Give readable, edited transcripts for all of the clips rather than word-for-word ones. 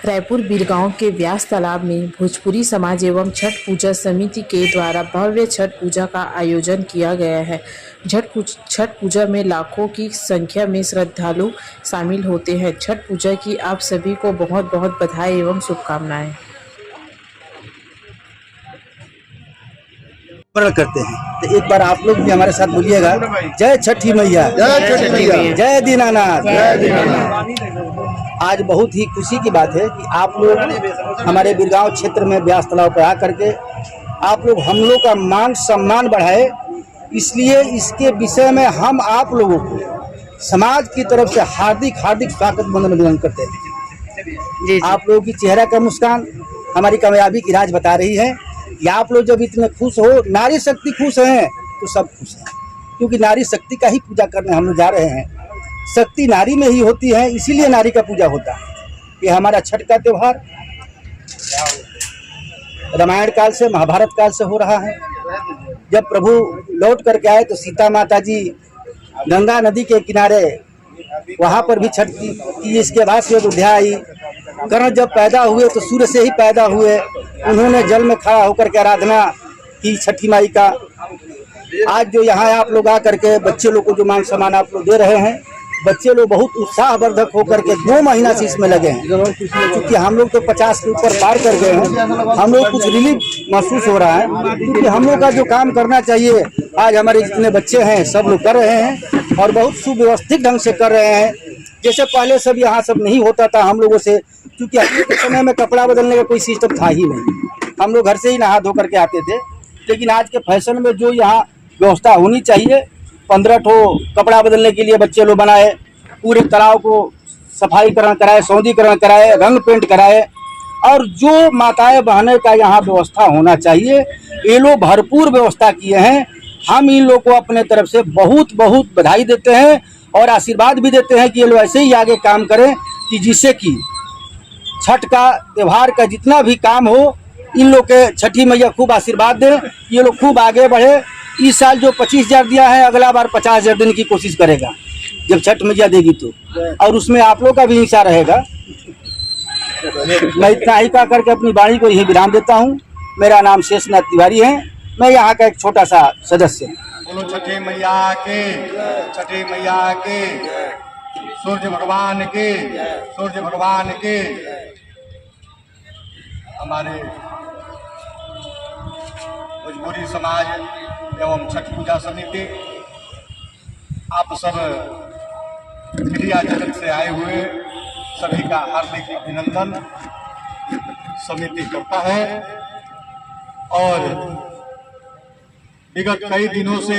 रायपुर बीरगांव के व्यास तालाब में भोजपुरी समाज एवं छठ पूजा समिति के द्वारा भव्य छठ पूजा का आयोजन किया गया है। छठ पूजा में लाखों की संख्या में श्रद्धालु शामिल होते हैं। छठ पूजा की आप सभी को बहुत बहुत बधाई एवं शुभकामनाएं। करते हैं तो एक बार आप लोग भी हमारे साथ बोलिएगा, जय छठी मैया, जय छठी मैया, जय दीनानाथ। जय दीनानाथ। आज बहुत ही खुशी की बात है कि आप लोग हमारे बीरगांव क्षेत्र में व्यास तालाब पर आकर के आप लोग हम लोग का मान सम्मान बढ़ाए। इसलिए इसके विषय में हम आप लोगों को समाज की तरफ से हार्दिक हार्दिक स्वागत अभिनंदन करते हैं। आप लोगों की चेहरा का मुस्कान हमारी कामयाबी की राज बता रही है। या आप लोग जब इतने खुश हो, नारी शक्ति खुश हैं तो सब खुश हैं, क्योंकि नारी शक्ति का ही पूजा करने हम लोग जा रहे हैं। शक्ति नारी में ही होती है, इसीलिए नारी का पूजा होता है। ये हमारा छठ का त्यौहार रामायण काल से, महाभारत काल से हो रहा है। जब प्रभु लौट करके आए तो सीता माता जी गंगा नदी के किनारे वहाँ पर भी छठ की। इसके बाद से अयोध्या आई। कर्ण जब पैदा हुए तो सूर्य से ही पैदा हुए। उन्होंने जल में खड़ा होकर के आराधना की छठी माई का। आज जो यहाँ आप लोग आकर के बच्चे लोग को जो मान सम्मान आप लोग दे रहे हैं, बच्चे लोग बहुत उत्साहवर्धक होकर के 2 महीना से इसमें लगे हैं। क्योंकि हम लोग तो 50 के ऊपर पार कर गए हैं, हम लोग कुछ रिलीफ महसूस हो रहा है। क्योंकि हम लोग का जो काम करना चाहिए आज हमारे जितने बच्चे हैं सब लोग कर रहे हैं और बहुत सुव्यवस्थित ढंग से कर रहे हैं। जैसे पहले सब यहाँ सब नहीं होता था हम लोगों से, क्योंकि अगले के समय में कपड़ा बदलने का कोई सिस्टम था ही नहीं। हम लोग घर से ही नहा धो करके आते थे। लेकिन आज के फैशन में जो यहाँ व्यवस्था होनी चाहिए, 15 ठो कपड़ा बदलने के लिए बच्चे लोग बनाए, पूरे तालाब को सफाईकरण कराए, सौंदीकरण कराए, रंग पेंट कराए। और जो माताएं बहने का यहाँ व्यवस्था होना चाहिए, ये लोग भरपूर व्यवस्था किए हैं। हम इन लोग को अपने तरफ से बहुत बहुत बधाई देते हैं और आशीर्वाद भी देते हैं कि ये लोग ऐसे ही आगे काम करें, कि जिससे कि छठ का त्यौहार का जितना भी काम हो, इन लोग के छठी मैया खूब आशीर्वाद दें, ये लोग खूब आगे बढ़े। इस साल जो 25,000 दिया है, अगला बार 50,000 देने की कोशिश करेगा जब छठ मैया देगी तो, और उसमें आप लोग का भी हिस्सा रहेगा। मैं इतना ही कह करके अपनी वाणी को यही विराम देता हूँ। मेरा नाम शेषनाथ तिवारी है, मैं यहाँ का एक छोटा सा सदस्य। बोलो छठी मैया के, छठी मैया के, सूर्य भगवान के, सूर्य भगवान के। हमारे भोजपुरी समाज एवं छठ पूजा समिति आप सब मीडिया जगत से आए हुए सभी का हार्दिक अभिनंदन समिति करता है। और विगत कई दिनों से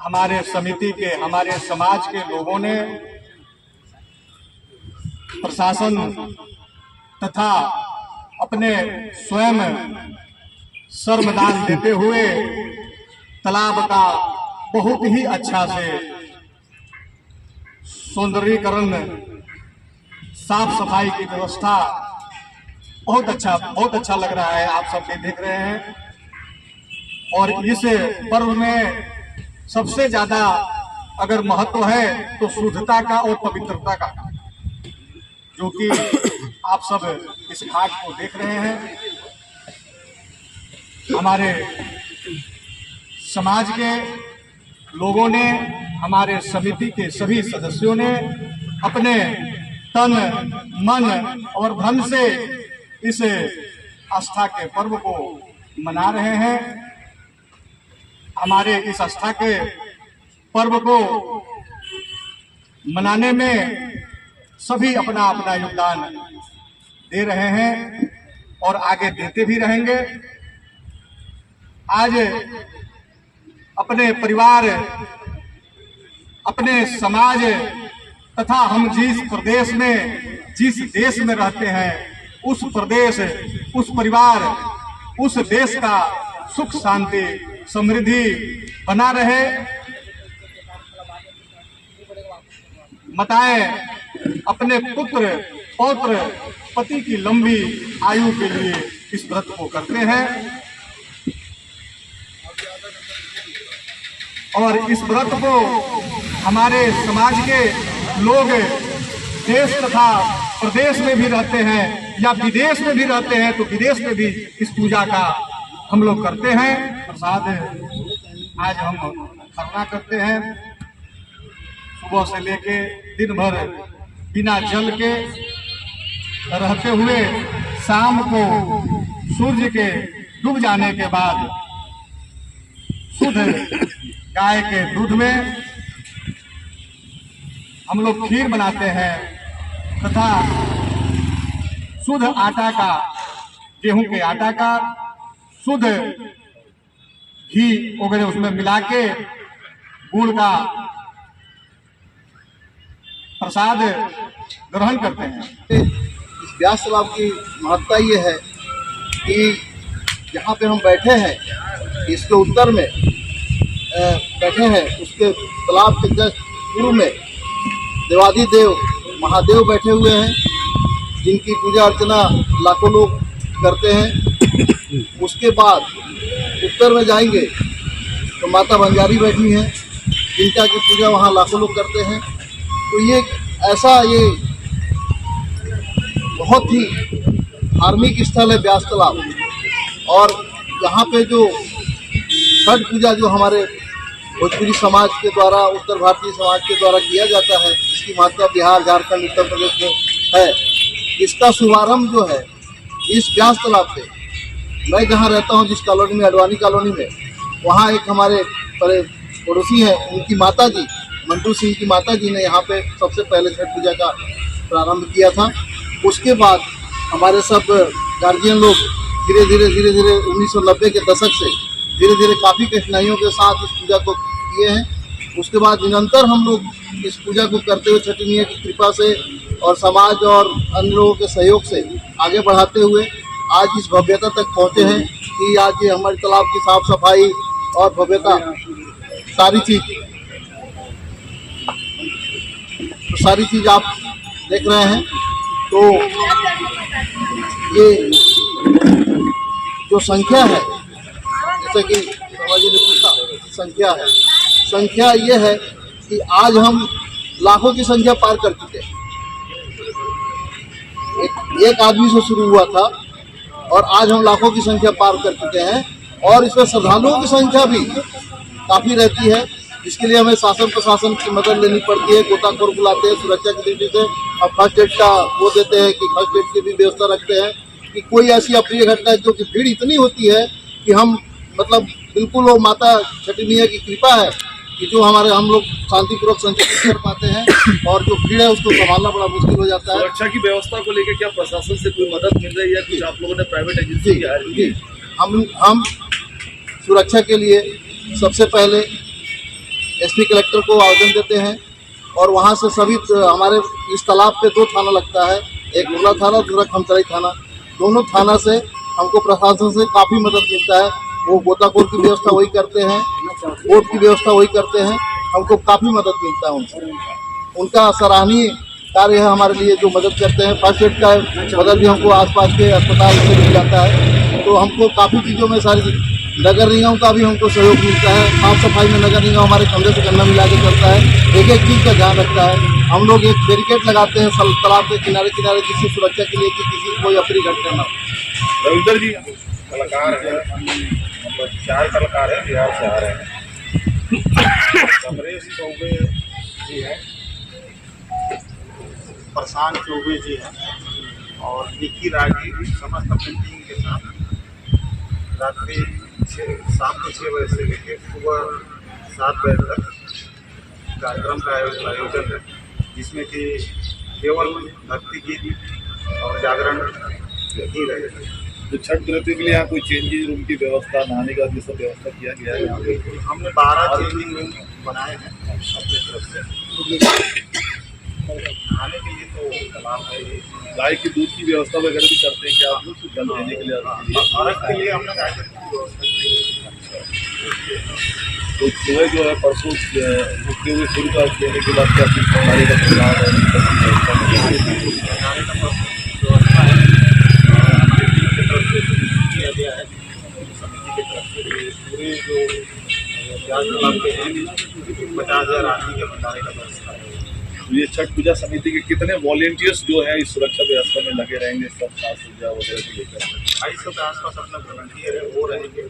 हमारे समिति के, हमारे समाज के लोगों ने प्रशासन तथा अपने स्वयं श्रमदान देते हुए तालाब का बहुत ही अच्छा से सौंदर्यीकरण, साफ सफाई की व्यवस्था बहुत अच्छा लग रहा है। आप सब भी देख रहे हैं। और इस पर्व में सबसे ज्यादा अगर महत्व है तो शुद्धता का और पवित्रता का, जो कि आप सब इस घाट को देख रहे हैं। हमारे समाज के लोगों ने, हमारे समिति के सभी सदस्यों ने अपने तन, मन और धन से इस आस्था के पर्व को मना रहे हैं। हमारे इस आस्था के पर्व को मनाने में सभी अपना अपना योगदान दे रहे हैं और आगे देते भी रहेंगे। आज अपने परिवार, अपने समाज तथा हम जिस प्रदेश में, जिस देश में रहते हैं, उस प्रदेश, उस परिवार, उस देश का सुख शांति समृद्धि बना रहे। माताएं अपने पुत्र, पौत्र, पति की लंबी आयु के लिए इस व्रत को करते हैं और इस व्रत को हमारे समाज के लोग देश तथा प्रदेश में भी रहते हैं या विदेश में भी रहते हैं तो विदेश में भी इस पूजा का हम लोग करते हैं। प्रसाद आज हम खरना करते हैं, सुबह से लेके दिन भर बिना जल के रहते हुए शाम को सूर्य के डूब जाने के बाद शुद्ध गाय के दूध में हम लोग खीर बनाते हैं तथा शुद्ध आटा का, गेहूं के आटा का शुद्ध घी वगैरह उसमें मिला के गुड़ का प्रसाद ग्रहण करते हैं। इस व्यास तालाब की महत्ता ये है कि जहाँ पे हम बैठे हैं इसके उत्तर में बैठे हैं, उसके तालाब के जस्ट पूर्व में देवाधिदेव महादेव बैठे हुए हैं, जिनकी पूजा अर्चना लाखों लोग करते हैं। उसके बाद उत्तर में जाएंगे तो माता बंजारी बैठी हैं, जिनका की पूजा वहाँ लाखों लोग करते हैं। तो ये ऐसा ये बहुत ही धार्मिक स्थल है व्यास तालाब। और यहाँ पे जो छठ पूजा जो हमारे भोजपुरी समाज के द्वारा, उत्तर भारतीय समाज के द्वारा किया जाता है, इसकी महत्ता बिहार, झारखंड, उत्तर प्रदेश में है। इसका शुभारंभ जो है इस व्यास तालाब से, मैं जहाँ रहता हूँ जिस कॉलोनी में, अडवाणी कॉलोनी में, वहाँ एक हमारे पड़ोसी हैं, उनकी माता जी, मंटू सिंह की माता जी ने यहाँ पे सबसे पहले छठ पूजा का प्रारंभ किया था। उसके बाद हमारे सब गार्जियन लोग धीरे धीरे 1990 के दशक से धीरे धीरे काफ़ी कठिनाइयों के साथ इस पूजा को किए हैं। उसके बाद निरंतर हम लोग इस पूजा को करते हुए छठी मैया की कृपा से और समाज और अन्य लोगों के सहयोग से आगे बढ़ाते हुए आज इस भव्यता तक पहुँचे हैं कि आज ये हमारे तालाब की साफ सफाई और भव्यता सारी चीज़ आप देख रहे हैं। तो ये जो संख्या है, जैसे कि समझिए पूछा संख्या ये है कि आज हम लाखों की संख्या पार कर चुके हैं। एक आदमी से शुरू हुआ था और आज हम लाखों की संख्या पार कर चुके हैं। और इसमें श्रद्धालुओं की संख्या भी काफ़ी रहती है, जिसके लिए हमें शासन प्रशासन की मदद लेनी पड़ती है। गोताखोर बुलाते हैं सुरक्षा की दृष्टि से, और फर्स्ट एड का वो देते हैं कि फर्स्ट एड की भी व्यवस्था रखते हैं कि कोई ऐसी अप्रिय घटना जो कि भीड़ इतनी होती है कि हम मतलब बिल्कुल वो माता छठी मैया की कृपा है कि जो हम लोग शांतिपूर्वक संचालित कर पाते हैं, और जो भीड़ है उसको संभालना बड़ा मुश्किल हो जाता है। सुरक्षा की व्यवस्था को लेकर क्या प्रशासन से कोई मदद मिल रही है? कुछ आप लोगों ने प्राइवेट एजेंसी की हायर की है? हम सुरक्षा के लिए सबसे पहले एसपी कलेक्टर को आवेदन देते हैं, और वहाँ से सभी हमारे इस तालाब पे 2 थाना लगता है, एक उर्ला थाना, दूसरा खमतराई थाना। दोनों थाना से हमको प्रशासन से काफ़ी मदद मिलता है। वो गोताखोर की व्यवस्था वही करते हैं, बोट की व्यवस्था वही करते हैं, हमको काफ़ी मदद मिलता है उनसे। उनका सराहनीय कार्य है हमारे लिए जो मदद करते हैं। फर्स्ट एड का मदद भी हमको आसपास के अस्पताल से मिल जाता है। तो हमको काफ़ी चीज़ों में सारी नगर निगम का भी हमको सहयोग मिलता है। साफ सफाई में नगर निगम हमारे कंधे से कंधा मिला के चलता है, एक एक चीज़ का ध्यान रखता है। हम लोग एक बैरिकेड लगाते हैं तालाब के किनारे जिसकी सुरक्षा के लिए कि किसी को कोई अप्रिय घटना ना हो। रविंदर जी कलाकार है, मतलब 4 कलाकार हैं, बिहार से आ रहे हैं। समरेश चौबे जी हैं, प्रशांत चौबे जी हैं, और निकी रागी समस्त अपनी टीम के साथ रात्रि शाम को 6 बजे से लेकर सुबह 7 बजे तक कार्यक्रम का आयोजन है, जिसमें कि केवल भक्ति गीत और जागरण ही रहेगा। तो छठ व्रती के लिए यहाँ कोई चेंजिंग रूम की व्यवस्था, नहाने का सब व्यवस्था किया गया है यहाँ पे? हमने 12 चेंजिंग रूम बनाए हैं अपने तरफ से। नहाने के लिए तो तालाब है, गाय की दूध की व्यवस्था वगैरह भी करते हैं क्या आप लोग? जल देने के लिए अर्घ के लिए हमने गाय की व्यवस्था की है। तो सुबह जो है परसों उठते हुए शुरू का देने के बाद क्या सरकारी का प्रभाव है? व्यवस्था है किया गया है समिति की तरफ से। पूरे जो ब्याज तालाब के हैं 50,000 आदमी के भंडारे का व्यवस्था है। तो ये छठ पूजा समिति के कितने वॉलेंटियर्स जो है इस सुरक्षा व्यवस्था में लगे रहेंगे, सब साज सज्जा वगैरह को लेकर? 250 के आसपास अपना वॉलंटियर है वो रहेंगे,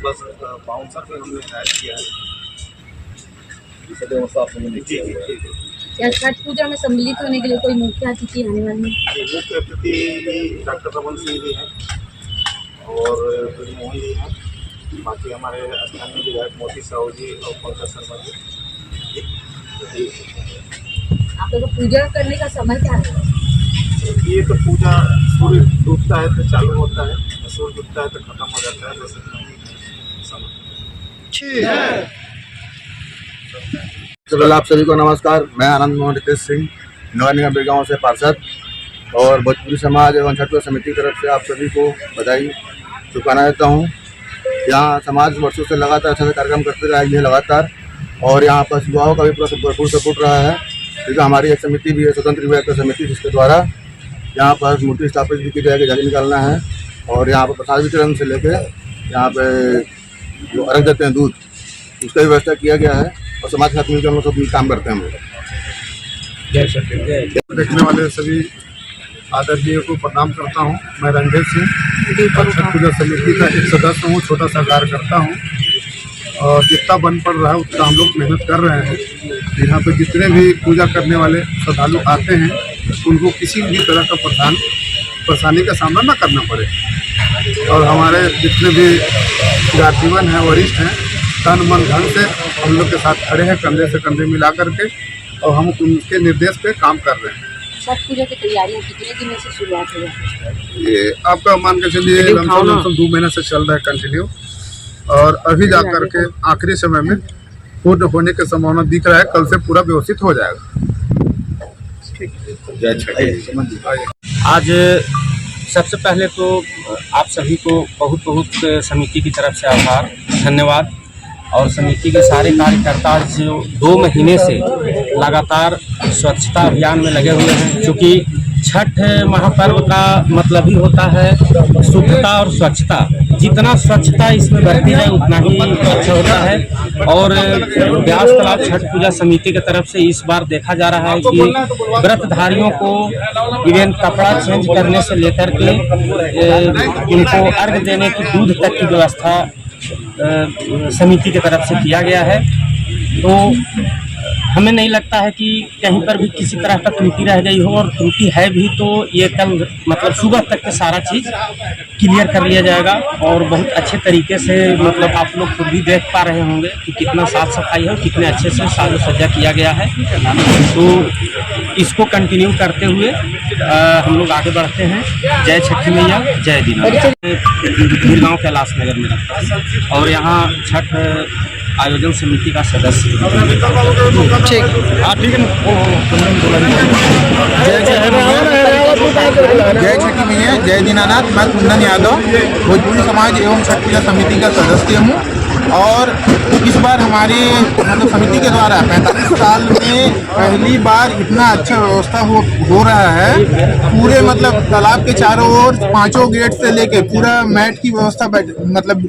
बस बाउंसर पे हमने हायर किया है। ये सब व्यवस्था आप लोगों ने की है? क्या छठ पूजा में सम्मिलित होने के लिए कोई मुख्य अतिथि आने वाले हैं? मुख्य अतिथि डॉक्टर रमन सिंह जी हैं और मोहन जी हैं, बाकी हमारे स्थानीय विधायक मोती साहू जी और पंकज शर्मा जी। आप लोग पूजा करने का समय क्या है? ये तो पूजा सूर्य डूबता है तो चालू होता है, सूर्य डूबता है तो खत्म हो जाता है, बस इतना ही समय। चलो आप सभी को नमस्कार। मैं आनंद मोहन रितेश सिंह, नगर निगम बिरगांव से पार्षद, और भोजपुरी समाज एवं छठ पूजा समिति की तरफ से आप सभी को बधाई चुकाना चाहता हूँ। यहाँ समाज वर्षों से लगातार अच्छा कार्यक्रम करते रहा है लगातार, और यहाँ पर युवाओं का भी पूरा भरपूर सपोर्ट रहा है, क्योंकि हमारी एक समिति भी है, स्वतंत्र विवेक समिति, जिसके द्वारा यहाँ पर मूर्ति स्थापित भी की जाएगी, झाड़ी निकालना है, और यहाँ पर प्रसाद वितरण से लेकर यहाँ पे जो अर्घ देते हैं दूध, उसका भी व्यवस्था किया गया है, और समाज के साथ मिलकर हम लोग सब काम करते हैं। हम लोग देखने वाले सभी आदरणीयों को प्रणाम करता हूँ। मैं रणधीर सिंह छठ पूजा समिति का एक सदस्य हूँ, छोटा सा कार्य करता हूँ, और जितना बन पड़ रहा है उतना हम लोग मेहनत कर रहे हैं। यहाँ पे जितने भी पूजा करने वाले श्रद्धालु आते हैं उनको किसी भी तरह का परेशानी का सामना न करना पड़े, और हमारे जितने भी गार्जियन हैं, वरिष्ठ हैं, तन मन धन से हम लोग के साथ खड़े हैं, कंधे से कंधे मिला करके, और हम उनके निर्देश पे काम कर रहे हैं। छठ पूजा की तैयारियां कितने दिनों से शुरुआत हुई है? ये आपका मान के चलिए लमसम 2 महीने से चल रहा है कंटिन्यू, और अभी जा करके आखिरी समय में पूर्ण होने की संभावना दिख रहा है। कल से पूरा व्यवस्थित हो जाएगा। आज सबसे पहले तो आप सभी को बहुत बहुत समिति की तरफ से आभार, धन्यवाद। और समिति के सारे कार्यकर्ता जो 2 महीने से लगातार स्वच्छता अभियान में लगे हुए हैं, क्योंकि छठ महापर्व का मतलब ही होता है शुद्धता और स्वच्छता। जितना स्वच्छता इसमें बरती जाए उतना ही अच्छा होता है। और व्यास तालाब छठ पूजा समिति की तरफ से इस बार देखा जा रहा है कि व्रतधारियों को इवेंट कपड़ा चेंज करने से लेकर के उनको अर्घ देने की दूध तक की व्यवस्था समिति की तरफ से किया गया है। तो हमें नहीं लगता है कि कहीं पर भी किसी तरह का त्रुटि रह गई हो, और त्रुटि है भी तो ये कल मतलब सुबह तक के सारा चीज़ क्लियर कर लिया जाएगा। और बहुत अच्छे तरीके से मतलब आप लोग खुद भी देख पा रहे होंगे कि कितना साफ सफाई है और कितने अच्छे से साज सज्जा किया गया है। तो इसको कंटिन्यू करते हुए हम लोग आगे बढ़ते हैं। जय छठी मैया, जय दीनानाथ। बिरगांव कैलाश नगर में रहता है और यहाँ छठ आयोजन समिति का सदस्य। ठीक है जय छठी मैया, जय दीनानाथ। मैं कुंदन यादव भोजपुरी समाज एवं छठ पूजा समिति का सदस्य हूँ, और इस बार हमारी मतलब समिति के द्वारा 45 साल में पहली बार इतना अच्छा व्यवस्था हो रहा है। पूरे मतलब तालाब के चारों ओर 5 गेट से लेके पूरा मैट की व्यवस्था मतलब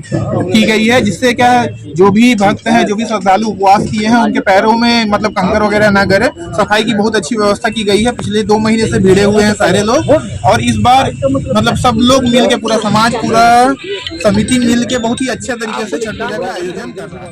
की गई है, जिससे क्या जो भी भक्त हैं, जो भी श्रद्धालु उपवास किए हैं, उनके पैरों में मतलब कंकर वगैरह ना गिरे। सफाई की बहुत अच्छी व्यवस्था की गई है। पिछले 2 महीने से भिड़े हुए हैं सारे लोग, और इस बार मतलब सब लोग मिल के, पूरा समाज, पूरा समिति मिल के बहुत ही अच्छे तरीके से छठ पूजा का आयोजन कर रहा है।